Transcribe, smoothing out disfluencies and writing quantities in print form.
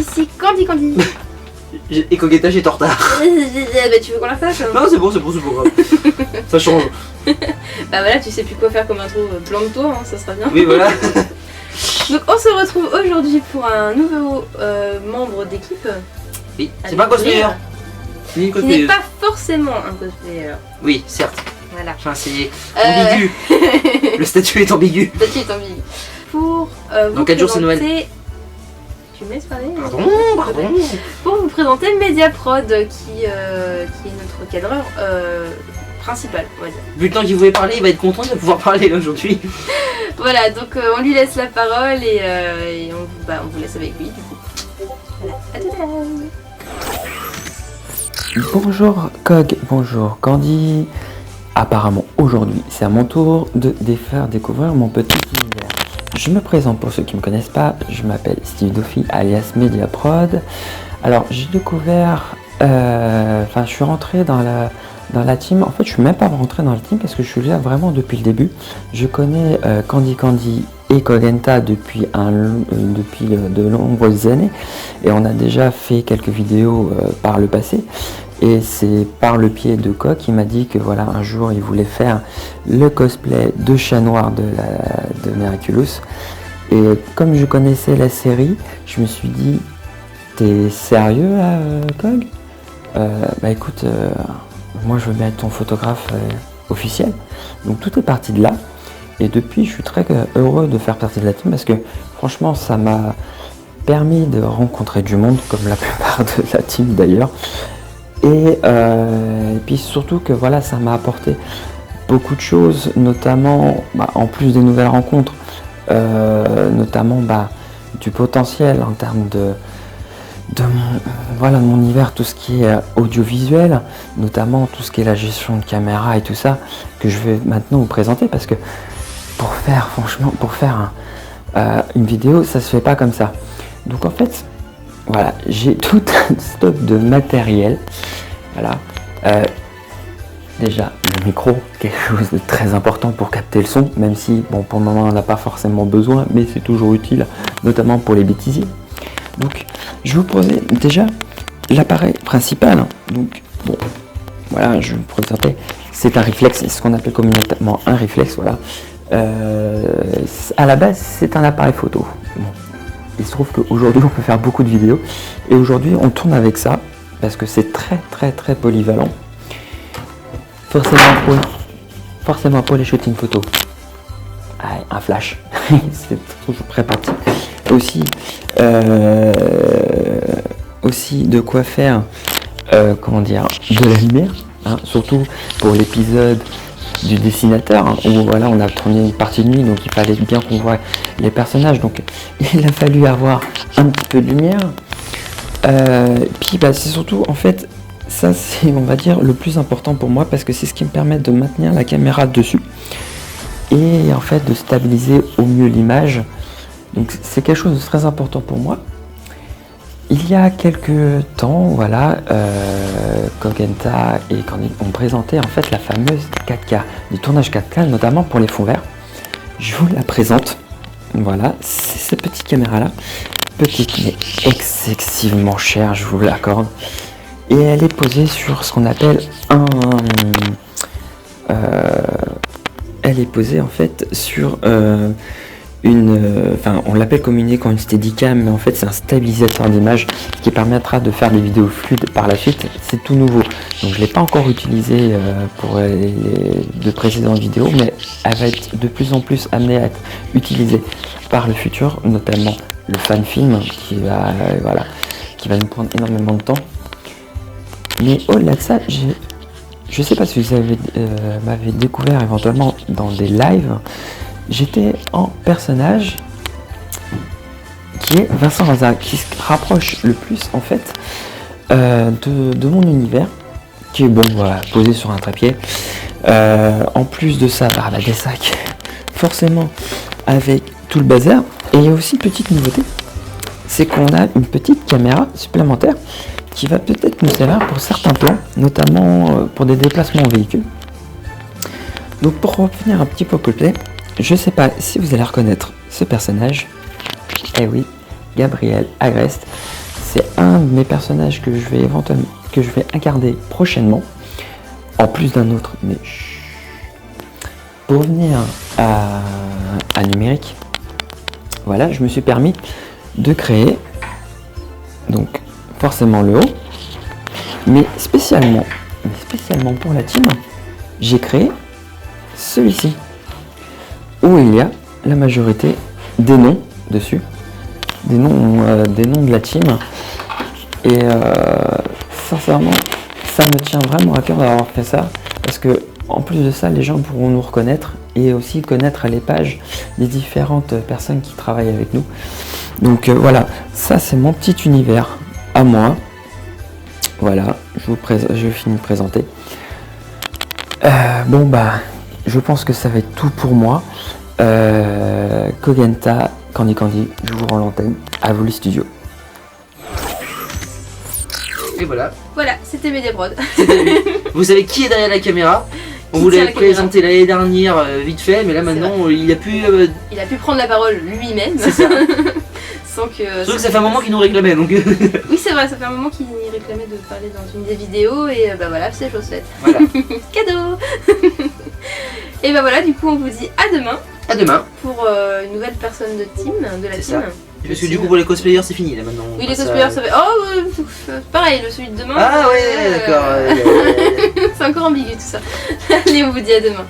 d'ici Candy. Et Cogeta, j'étais en retard. Bah tu veux qu'on la fasse hein? Non, c'est bon, c'est pas grave. Ça change. Bah voilà, tu sais plus quoi faire comme intro, plante-toi, hein, ça sera bien. Oui, voilà. Donc on se retrouve aujourd'hui pour un nouveau membre d'équipe. Oui, c'est pas un cosplayer. C'est une Qui n'est cosplayer. pas forcément un cosplayer. Oui, certes. Voilà. Enfin, c'est ambigu. Le statut est ambigu. Le statut est ambigu. Pour vous Dans 4 jours, c'est Noël. présenter- Tu me laisses parler Pardon. Pour vous présenter Mediaprod qui est notre cadreur principal, on va dire. Vu le temps qu'il voulait parler, il va être content de pouvoir parler aujourd'hui. Voilà, donc on lui laisse la parole et on vous laisse avec lui du coup. Voilà, à tout à l'heure. Bonjour Cog, bonjour Candy. Apparemment aujourd'hui c'est à mon tour de faire découvrir mon petit univers. Je me présente pour ceux qui ne me connaissent pas, je m'appelle Steve Doffy alias Mediaprod. Alors j'ai découvert, je suis rentré dans la team. En fait je suis même pas rentré dans la team parce que je suis là vraiment depuis le début. Je connais Candy et Cogenta depuis de nombreuses années et on a déjà fait quelques vidéos par le passé. Et c'est par le pied de Coq qui m'a dit que voilà, un jour il voulait faire le cosplay de Chat Noir de Miraculous. Et comme je connaissais la série, je me suis dit, t'es sérieux là, Cog? Bah écoute, moi je veux bien être ton photographe officiel. Donc tout est parti de là. Et depuis, je suis très heureux de faire partie de la team parce que franchement, ça m'a permis de rencontrer du monde, comme la plupart de la team d'ailleurs. Et puis surtout que voilà, ça m'a apporté beaucoup de choses, notamment en plus des nouvelles rencontres, notamment du potentiel en termes de mon univers, tout ce qui est audiovisuel, notamment tout ce qui est la gestion de caméra et tout ça, que je vais maintenant vous présenter parce que pour faire une vidéo, ça se fait pas comme ça. Donc en fait, voilà, j'ai tout un stock de matériel. Voilà. Déjà, le micro, quelque chose de très important pour capter le son, même si, bon, pour le moment, on n'a pas forcément besoin, mais c'est toujours utile, notamment pour les bêtisiers. Donc, je vais vous poser déjà l'appareil principal. Donc, bon, voilà, je vais vous présenter. C'est un réflexe, c'est ce qu'on appelle communément un réflexe, voilà. À la base, c'est un appareil photo. Bon. Il se trouve qu'aujourd'hui on peut faire beaucoup de vidéos et aujourd'hui on tourne avec ça parce que c'est très polyvalent. Forcément pour les shootings photos. Un flash, c'est toujours très pratique. Aussi de quoi faire de la lumière, hein, surtout pour l'épisode du dessinateur, hein, où voilà, on a tourné une partie de nuit, donc il fallait bien qu'on voit les personnages, donc il a fallu avoir un petit peu de lumière. Puis c'est surtout, en fait, ça c'est, on va dire, le plus important pour moi, parce que c'est ce qui me permet de maintenir la caméra dessus, et en fait de stabiliser au mieux l'image. Donc c'est quelque chose de très important pour moi. Il y a quelques temps, voilà, Cogenta et Candy ont présenté en fait la fameuse 4K, du tournage 4K, notamment pour les fonds verts. Je vous la présente. Voilà, c'est cette petite caméra-là, petite mais excessivement chère, je vous l'accorde. Et elle est posée sur ce qu'on appelle elle est posée en fait sur on l'appelle communiquant une steadicam, mais en fait c'est un stabilisateur d'image qui permettra de faire des vidéos fluides par la suite. C'est tout nouveau, donc je l'ai pas encore utilisé pour les deux précédentes vidéos, mais elle va être de plus en plus amenée à être utilisée par le futur, notamment le fan film qui va nous prendre énormément de temps. Mais au-delà de ça, je sais pas si vous m'avez découvert éventuellement dans des lives. J'étais en personnage qui est Vincent Raza, qui se rapproche le plus en fait de mon univers, qui est posé sur un trépied. En plus de ça, des sacs, forcément avec tout le bazar. Et il y a aussi une petite nouveauté, c'est qu'on a une petite caméra supplémentaire qui va peut-être nous servir pour certains plans, notamment pour des déplacements en véhicule. Donc pour revenir un petit peu au cosplay, je sais pas si vous allez reconnaître ce personnage. Eh oui, Gabriel Agreste. c'est un de mes personnages que je vais éventuellement incarner prochainement, en plus d'un autre, mais chut. Pour revenir à numérique, voilà, je me suis permis de créer donc forcément le haut, mais spécialement pour la team, j'ai créé celui-ci où il y a la majorité des noms dessus, des noms de la team, et sincèrement ça me tient vraiment à cœur d'avoir fait ça, parce que en plus de ça, les gens pourront nous reconnaître et aussi connaître les pages des différentes personnes qui travaillent avec nous. Donc voilà, ça c'est mon petit univers à moi. Voilà, je finis de présenter. Bon bah, je pense que ça va être tout pour moi. Kogenta, Candy, je vous rends l'antenne. À vous les studios. Et voilà. Voilà, c'était Mediaprod. Vous savez qui est derrière la caméra? On Qui vous tient l'avait la caméra. présenté l'année dernière vite fait, mais là maintenant il a pu. Il a pu prendre la parole lui-même. C'est ça. Sans que. Sauf que ça fait un moment qu'il nous réclamait donc. Oui, c'est vrai, ça fait un moment qu'il réclamait de parler dans une des vidéos et bah voilà, c'est chose faite. Voilà. Cadeau. Et bah voilà, du coup, on vous dit à demain À demain. pour une nouvelle personne de team, de la C'est team. ça. Parce que du coup pour les cosplayers c'est fini là maintenant. Oui, On les passe cosplayers, ça fait. Oh, pareil, le celui de demain. Ah ouais, d'accord. C'est encore ambigu tout ça. Allez, on vous dit à demain.